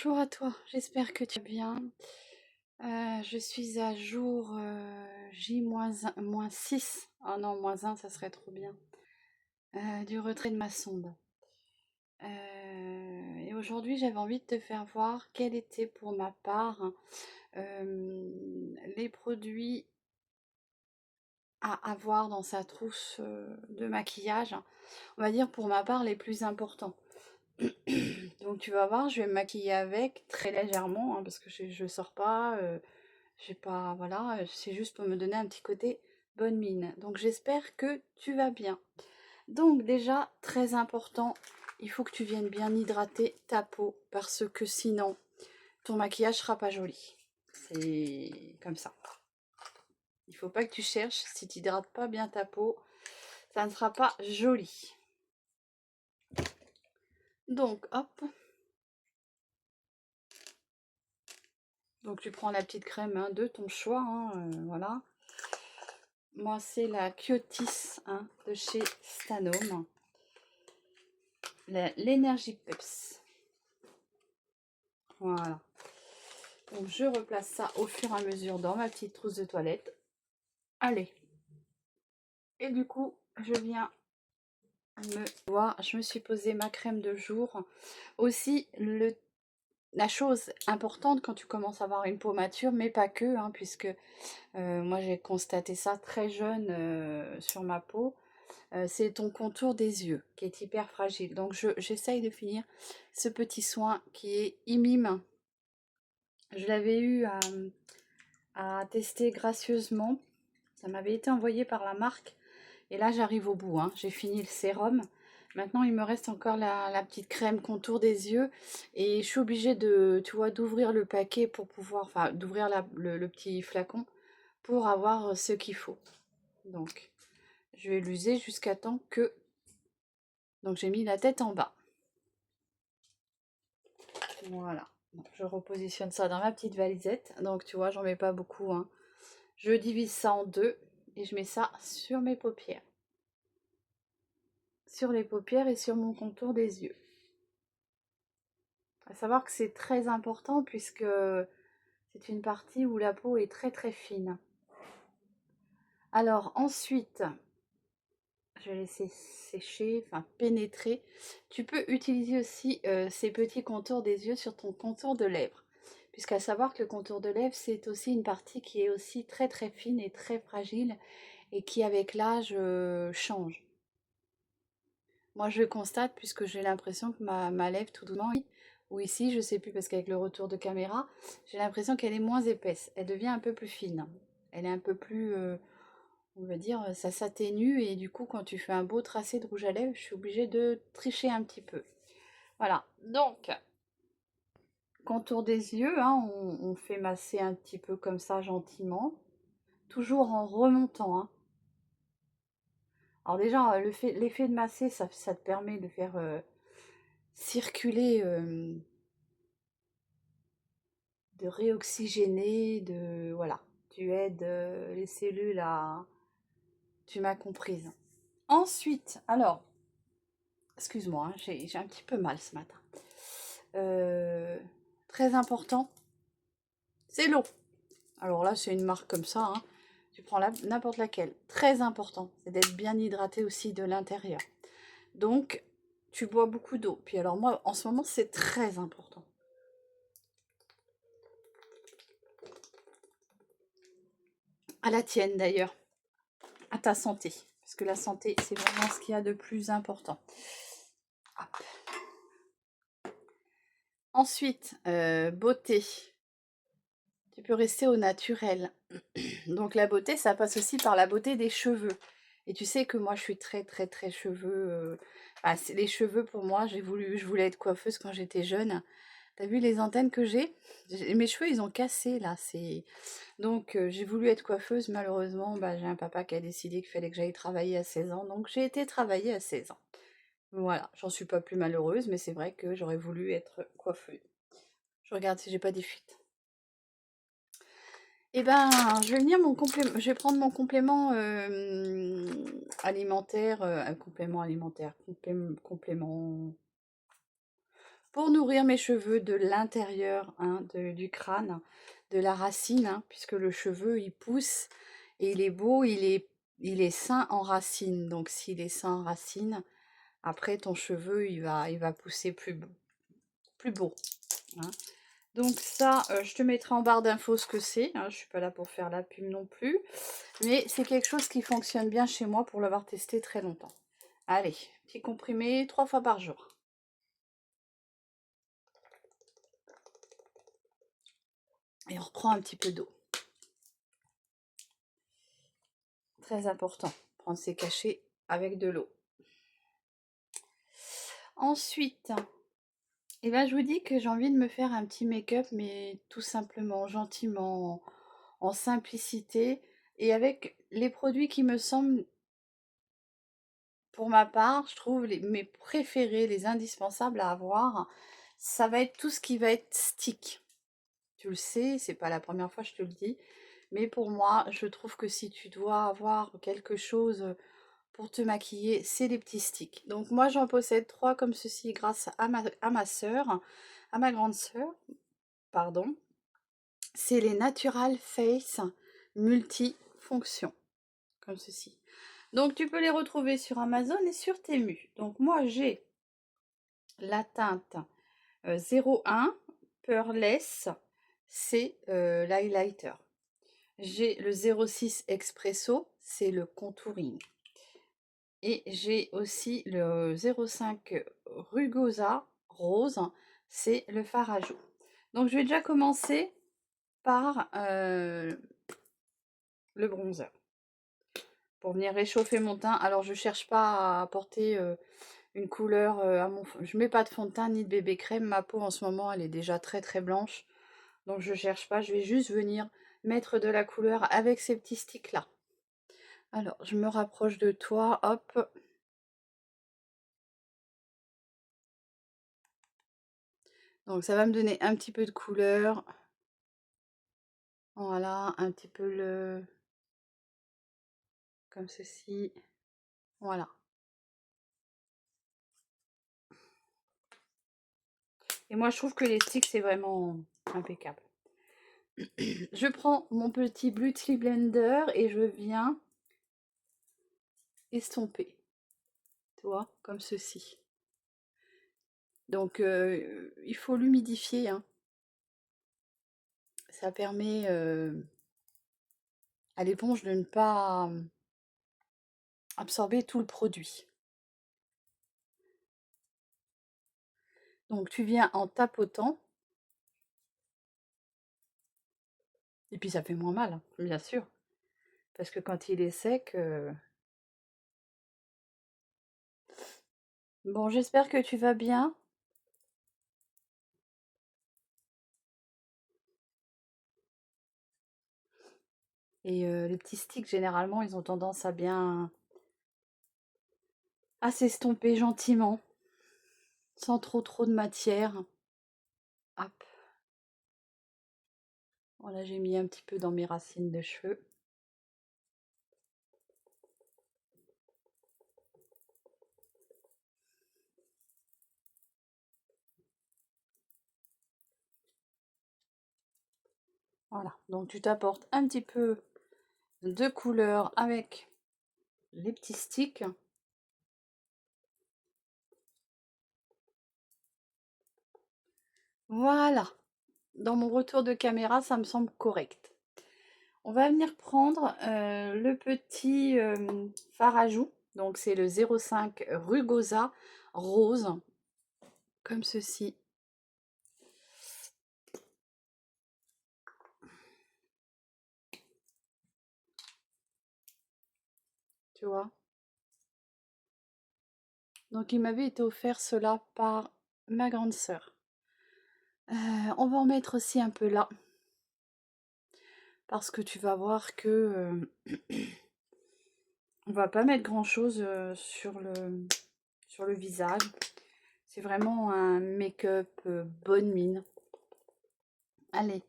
Bonjour à toi, j'espère que tu vas bien. Je suis à jour J-6. Oh non, -1, ça serait trop bien. Du retrait de ma sonde. Et aujourd'hui, j'avais envie de te faire voir quel était pour ma part les produits à avoir dans sa trousse de maquillage. On va dire pour ma part les plus importants. Donc tu vas voir, je vais me maquiller avec très légèrement hein, parce que je sors pas, j'ai pas, voilà, c'est juste pour me donner un petit côté bonne mine. Donc j'espère que tu vas bien. Donc déjà, très important, il faut que tu viennes bien hydrater ta peau parce que sinon, ton maquillage sera pas joli. C'est comme ça. Il faut pas que tu cherches, si tu hydrates pas bien ta peau, ça ne sera pas joli. Donc hop. Donc tu prends la petite crème hein, de ton choix, hein, voilà. Moi c'est la Kyotis hein, de chez Stanome. L'énergie Peps. Voilà. Donc je replace ça au fur et à mesure dans ma petite trousse de toilette. Allez. Et du coup, je viens me voir. Je me suis posé ma crème de jour. Aussi, la chose importante quand tu commences à avoir une peau mature, mais pas que, hein, puisque moi j'ai constaté ça très jeune sur ma peau. C'est ton contour des yeux qui est hyper fragile. Donc j'essaye de finir ce petit soin qui est Imim. Je l'avais eu à tester gracieusement. Ça m'avait été envoyé par la marque. Et là j'arrive au bout. Hein. J'ai fini le sérum. Maintenant il me reste encore la petite crème contour des yeux. Et je suis obligée de, tu vois, d'ouvrir le paquet pour pouvoir, enfin d'ouvrir le petit flacon pour avoir ce qu'il faut. Donc je vais l'user jusqu'à temps que... Donc j'ai mis la tête en bas. Voilà. Donc, je repositionne ça dans ma petite valisette. Donc tu vois, j'en mets pas beaucoup. Hein. Je divise ça en deux et je mets ça sur mes paupières. Sur les paupières et sur mon contour des yeux. À savoir que c'est très important puisque c'est une partie où la peau est très très fine. Alors ensuite, je vais laisser sécher, enfin pénétrer. Tu peux utiliser aussi ces petits contours des yeux sur ton contour de lèvres. Puisqu'à savoir que le contour de lèvres, c'est aussi une partie qui est aussi très très fine et très fragile et qui avec l'âge change. Moi je le constate puisque j'ai l'impression que ma lèvre tout doucement, ou ici, je sais plus parce qu'avec le retour de caméra, j'ai l'impression qu'elle est moins épaisse. Elle devient un peu plus fine. Elle est un peu plus... on va dire, ça s'atténue et du coup quand tu fais un beau tracé de rouge à lèvres, je suis obligée de tricher un petit peu. Voilà, donc contour des yeux, hein, on fait masser un petit peu comme ça gentiment, toujours en remontant. Hein. Alors déjà, l'effet de masser, ça te permet de faire circuler, de réoxygéner, de... Voilà, tu aides les cellules à... Tu m'as comprise. Ensuite, alors, excuse-moi, hein, j'ai un petit peu mal ce matin. Très important, c'est l'eau. Alors là, c'est une marque comme ça, hein. Tu prends n'importe laquelle. Très important, c'est d'être bien hydraté aussi de l'intérieur. Donc, tu bois beaucoup d'eau. Puis alors moi, en ce moment, c'est très important. À la tienne d'ailleurs, à ta santé. Parce que la santé, c'est vraiment ce qu'il y a de plus important. Hop. Ensuite, beauté. Tu peux rester au naturel. Donc la beauté, ça passe aussi par la beauté des cheveux. Et tu sais que moi, je suis très, très, très cheveux. Les cheveux, pour moi, je voulais être coiffeuse quand j'étais jeune. T'as vu les antennes que j'ai? Mes cheveux, ils ont cassé, là. Donc, j'ai voulu être coiffeuse. Malheureusement, j'ai un papa qui a décidé qu'il fallait que j'aille travailler à 16 ans. Donc, j'ai été travailler à 16 ans. Voilà, j'en suis pas plus malheureuse, mais c'est vrai que j'aurais voulu être coiffeuse. Je regarde si j'ai pas des fuites. Eh ben, je vais venir je vais prendre mon complément alimentaire, complément, pour nourrir mes cheveux de l'intérieur, hein, du crâne, de la racine, hein, puisque le cheveu, il pousse et il est beau, il est sain en racine. Donc, s'il est sain en racine, après, ton cheveu, il va pousser plus beau, hein. Donc ça, je te mettrai en barre d'infos ce que c'est, hein, je suis pas là pour faire la pub non plus. Mais c'est quelque chose qui fonctionne bien chez moi pour l'avoir testé très longtemps. Allez, petit comprimé 3 fois par jour. Et on reprend un petit peu d'eau. Très important, prendre ses cachets avec de l'eau. Ensuite, eh ben, je vous dis que j'ai envie de me faire un petit make-up, mais tout simplement, gentiment, en simplicité, et avec les produits qui me semblent, pour ma part, je trouve mes préférés, les indispensables à avoir, ça va être tout ce qui va être stick. Tu le sais, c'est pas la première fois que je te le dis, mais pour moi, je trouve que si tu dois avoir quelque chose pour te maquiller, c'est les petits sticks. Donc moi, j'en possède 3 comme ceci grâce à ma sœur, à ma grande sœur, pardon. C'est les Natural Face multifonctions, comme ceci. Donc tu peux les retrouver sur Amazon et sur Temu. Donc moi, j'ai la teinte 01 Pearless, c'est l'highlighter. J'ai le 06 Expresso, c'est le contouring. Et j'ai aussi le 05 Rugosa Rose, c'est le fard à joues. Donc je vais déjà commencer par le bronzer pour venir réchauffer mon teint. Alors je cherche pas à apporter une couleur à mon... Je mets pas de fond de teint ni de bébé crème. Ma peau en ce moment elle est déjà très très blanche. Donc je cherche pas, je vais juste venir mettre de la couleur avec ces petits sticks là. Alors je me rapproche de toi, hop. Donc ça va me donner un petit peu de couleur. Voilà, un petit peu le... comme ceci. Voilà. Et moi je trouve que les sticks c'est vraiment impeccable. Je prends mon petit Beauty Blender et je viens estomper. Tu vois, comme ceci. Donc il faut l'humidifier, hein. Ça permet à l'éponge de ne pas absorber tout le produit. Donc tu viens en tapotant. Et puis ça fait moins mal, hein, bien sûr. Parce que quand il est sec... Bon, j'espère que tu vas bien. Et les petits sticks, généralement, ils ont tendance à bien... à s'estomper gentiment. Sans trop de matière. Hop. Voilà, j'ai mis un petit peu dans mes racines de cheveux. Voilà, donc tu t'apportes un petit peu de couleur avec les petits sticks. Voilà, dans mon retour de caméra, ça me semble correct. On va venir prendre le petit fard à joues. Donc c'est le 05 Rugosa Rose, comme ceci. Tu vois. Donc il m'avait été offert cela par ma grande sœur. On va en mettre aussi un peu là. Parce que tu vas voir que on va pas mettre grand chose sur le visage. C'est vraiment un make-up bonne mine. Allez,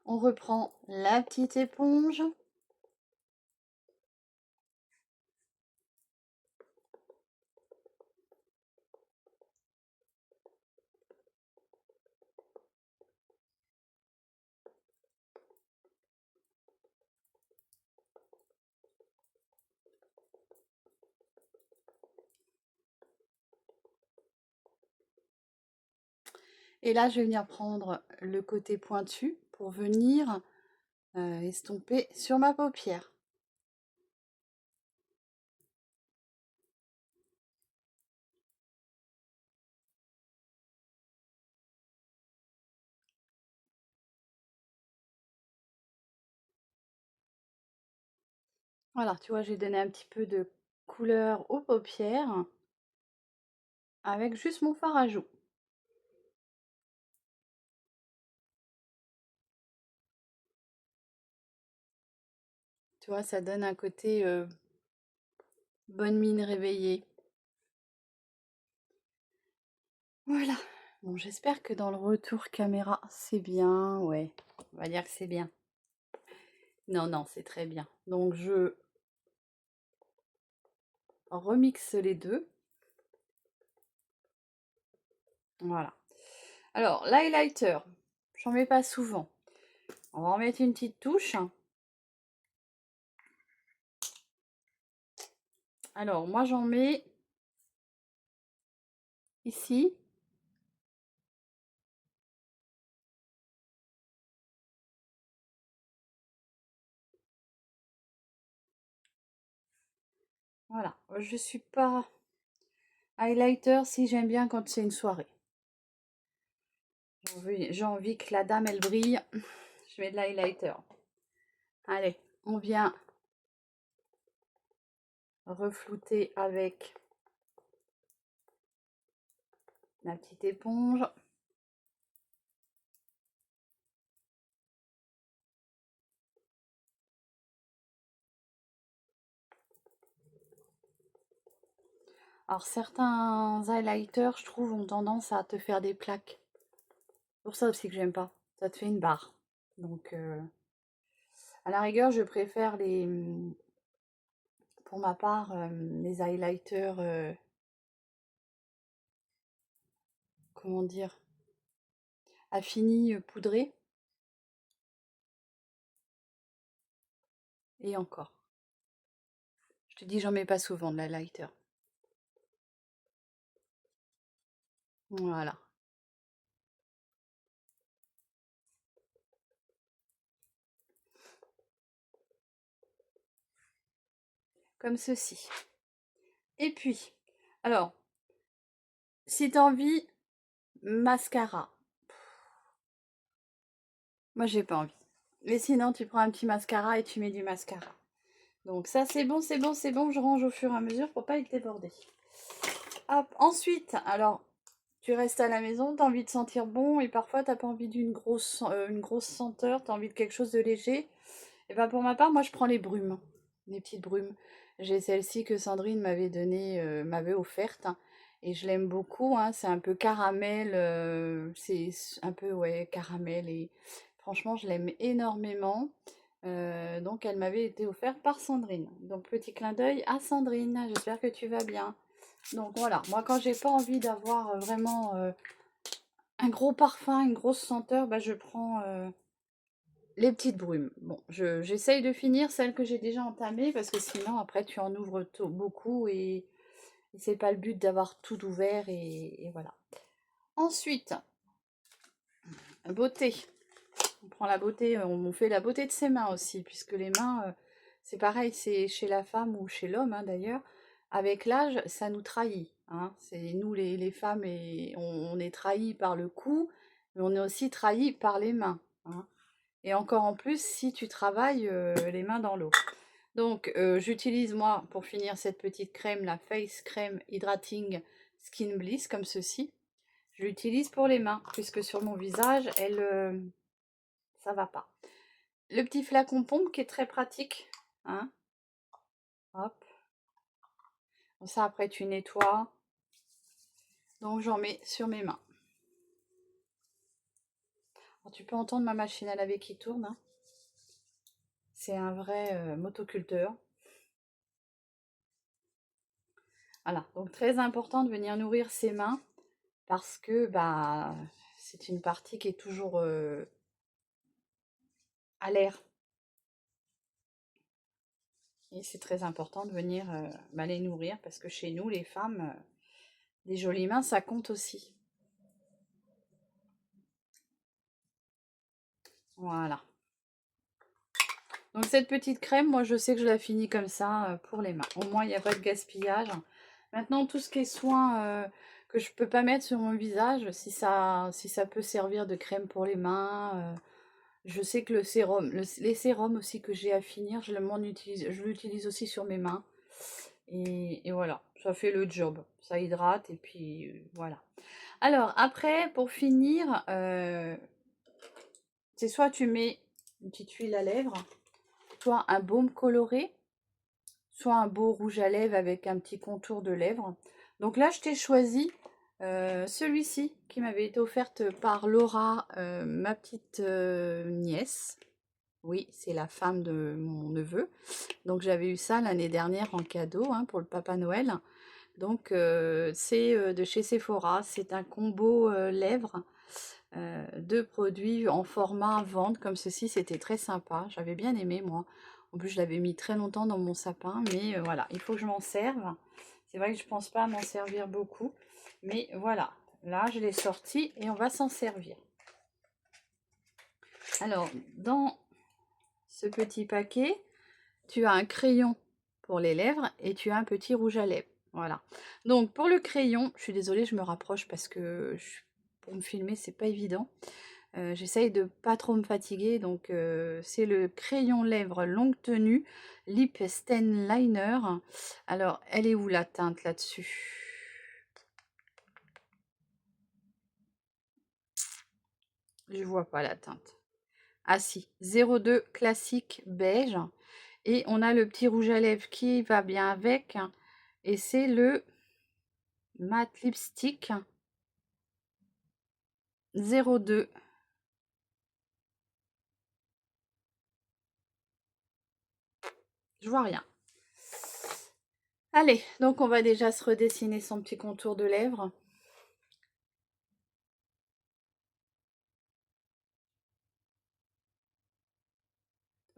on reprend la petite éponge. Et là, je vais venir prendre le côté pointu pour venir estomper sur ma paupière. Voilà, tu vois, j'ai donné un petit peu de couleur aux paupières avec juste mon fard à joues. Tu vois, ça donne un côté bonne mine réveillée. Voilà. Bon, j'espère que dans le retour caméra, c'est bien. Ouais, on va dire que c'est bien. Non, non, c'est très bien. Donc, je remixe les deux. Voilà. Alors, l'highlighter, j'en mets pas souvent. On va en mettre une petite touche. Alors, moi, j'en mets ici. Voilà. Je suis pas highlighter si j'aime bien quand c'est une soirée. J'ai envie que la dame, elle brille. Je mets de l'highlighter. Allez, on vient reflouter avec la petite éponge. Alors certains highlighters, je trouve, ont tendance à te faire des plaques. C'est pour ça aussi que j'aime pas. Ça te fait une barre. Donc, à la rigueur, je préfère pour ma part, les highlighters, comment dire, affinis, poudrés. Et encore. Je te dis, j'en mets pas souvent de l'highlighter. Voilà. Comme ceci. Et puis, alors, si tu as envie, mascara. Moi, j'ai pas envie. Mais sinon, tu prends un petit mascara et tu mets du mascara. Donc ça, c'est bon, c'est bon, c'est bon. Je range au fur et à mesure pour pas être débordé. Hop, ensuite, alors, tu restes à la maison, tu as envie de sentir bon et parfois, tu n'as pas envie d'une une grosse senteur, tu as envie de quelque chose de léger. Et ben pour ma part, moi, je prends les brumes, les petites brumes. J'ai celle-ci que Sandrine m'avait donnée, m'avait offerte. Et je l'aime beaucoup, hein, c'est un peu caramel, c'est un peu, ouais, caramel. Et franchement, je l'aime énormément. Donc, elle m'avait été offerte par Sandrine. Donc, petit clin d'œil à Sandrine. J'espère que tu vas bien. Donc, voilà. Moi, quand j'ai pas envie d'avoir vraiment un gros parfum, une grosse senteur, bah, je prends les petites brumes. Bon, j'essaye de finir celles que j'ai déjà entamées parce que sinon, après, tu en ouvres beaucoup et c'est pas le but d'avoir tout ouvert et voilà. Ensuite, beauté. On prend la beauté, on fait la beauté de ses mains aussi, puisque les mains, c'est pareil, c'est chez la femme ou chez l'homme hein, d'ailleurs. Avec l'âge, ça nous trahit. Hein. C'est nous les femmes et on est trahis par le cou, mais on est aussi trahis par les mains. Hein. Et encore en plus si tu travailles les mains dans l'eau. Donc j'utilise moi pour finir cette petite crème, la Face Crème Hydrating Skin Bliss comme ceci. Je l'utilise pour les mains puisque sur mon visage, ça va pas. Le petit flacon pompe qui est très pratique. Hein. Hop. Comme ça après tu nettoies. Donc j'en mets sur mes mains. Alors, tu peux entendre ma machine à laver qui tourne. Hein. C'est un vrai motoculteur. Voilà, donc très important de venir nourrir ses mains parce que bah, c'est une partie qui est toujours à l'air. Et c'est très important de venir les nourrir parce que chez nous, les femmes, des jolies mains, ça compte aussi. Voilà. Donc cette petite crème, moi je sais que je la finis comme ça pour les mains. Au moins il n'y a pas de gaspillage. Maintenant tout ce qui est soin que je peux pas mettre sur mon visage, si ça peut servir de crème pour les mains. Je sais que le sérum, les sérums aussi que j'ai à finir, je l'utilise aussi sur mes mains. Et voilà, ça fait le job. Ça hydrate et puis voilà. Alors après, pour finir, c'est soit tu mets une petite huile à lèvres, soit un baume coloré, soit un beau rouge à lèvres avec un petit contour de lèvres. Donc là, je t'ai choisi celui-ci qui m'avait été offerte par Laura, ma petite nièce. Oui, c'est la femme de mon neveu. Donc j'avais eu ça l'année dernière en cadeau pour le Papa Noël. Donc c'est de chez Sephora. C'est un combo lèvres de produits en format vente comme ceci. C'était très sympa. J'avais bien aimé moi. En plus je l'avais mis très longtemps dans mon sapin. Mais voilà, il faut que je m'en serve. C'est vrai que je ne pense pas m'en servir beaucoup. Mais voilà, là je l'ai sorti et on va s'en servir. Alors, dans ce petit paquet, tu as un crayon pour les lèvres et tu as un petit rouge à lèvres. Voilà. Donc pour le crayon, je suis désolée, je me rapproche parce que pour me filmer, c'est pas évident. J'essaye de pas trop me fatiguer. Donc c'est le crayon lèvres longue tenue Lip Stain Liner. Alors, elle est où la teinte là-dessus? Je vois pas la teinte. Ah si, 02 classique beige. Et on a le petit rouge à lèvres qui va bien avec. Et c'est le matte lipstick 02. Je vois rien. Allez, donc on va déjà se redessiner son petit contour de lèvres.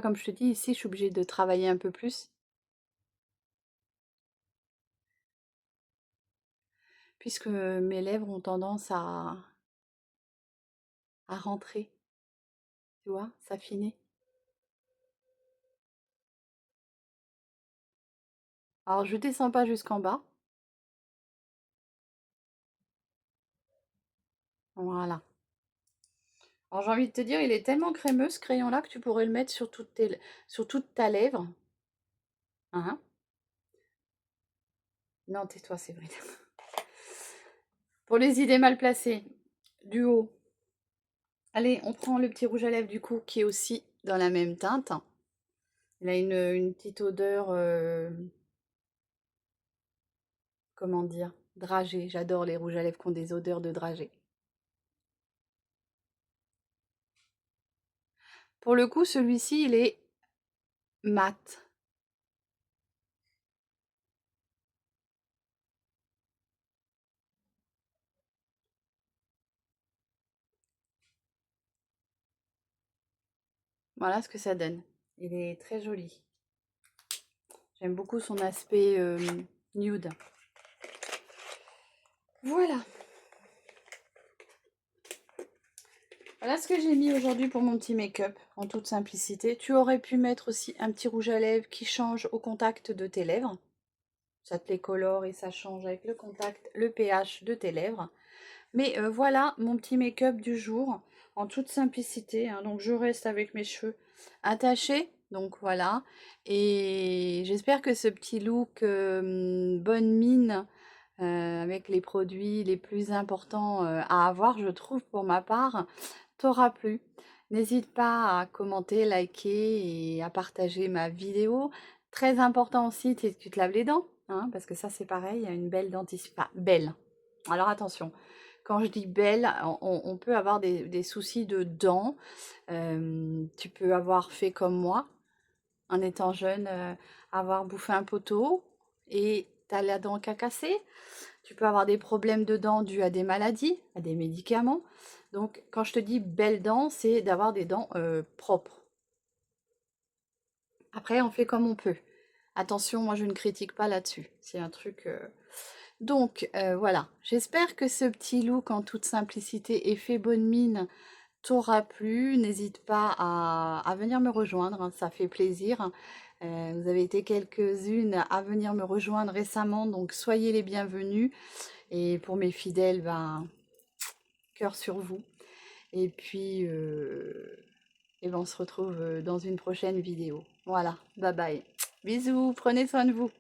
Comme je te dis, ici, je suis obligée de travailler un peu plus. Puisque mes lèvres ont tendance à rentrer. Tu vois, s'affiner. Alors, je descends pas jusqu'en bas. Voilà. Alors, j'ai envie de te dire, il est tellement crémeux, ce crayon-là, que tu pourrais le mettre sur toute ta lèvre. Hein? Non, tais-toi, Séverine. Pour les idées mal placées, du haut. Allez, on prend le petit rouge à lèvres du coup, qui est aussi dans la même teinte. Il a une petite odeur, comment dire, dragée. J'adore les rouges à lèvres qui ont des odeurs de dragée. Pour le coup, celui-ci, il est mat. Voilà ce que ça donne. Il est très joli. J'aime beaucoup son aspect nude. Voilà. Voilà ce que j'ai mis aujourd'hui pour mon petit make-up, en toute simplicité. Tu aurais pu mettre aussi un petit rouge à lèvres qui change au contact de tes lèvres. Ça te les colore et ça change avec le contact, le pH de tes lèvres. Mais voilà mon petit make-up du jour, en toute simplicité. Donc je reste avec mes cheveux attachés, donc voilà. Et j'espère que ce petit look bonne mine, avec les produits les plus importants à avoir, je trouve pour ma part, t'aura plu. N'hésite pas à commenter, liker et à partager ma vidéo. Très important aussi, c'est que tu te laves les dents, parce que ça c'est pareil, il y a une belle dentition. Enfin, belle. Alors attention, quand je dis belle, on peut avoir des soucis de dents. Tu peux avoir fait comme moi, en étant jeune, avoir bouffé un poteau et t'as la dent qui a cassé. Tu peux avoir des problèmes de dents dus à des maladies, à des médicaments. Donc, quand je te dis belles dents, c'est d'avoir des dents propres. Après, on fait comme on peut. Attention, moi, je ne critique pas là-dessus. C'est un truc... Donc, voilà. J'espère que ce petit look en toute simplicité et fait bonne mine t'aura plu, n'hésite pas à venir me rejoindre, hein, ça fait plaisir. Vous avez été quelques-unes à venir me rejoindre récemment, donc soyez les bienvenus. Et pour mes fidèles, ben, cœur sur vous. Et puis, et ben, on se retrouve dans une prochaine vidéo. Voilà, bye bye. Bisous, prenez soin de vous.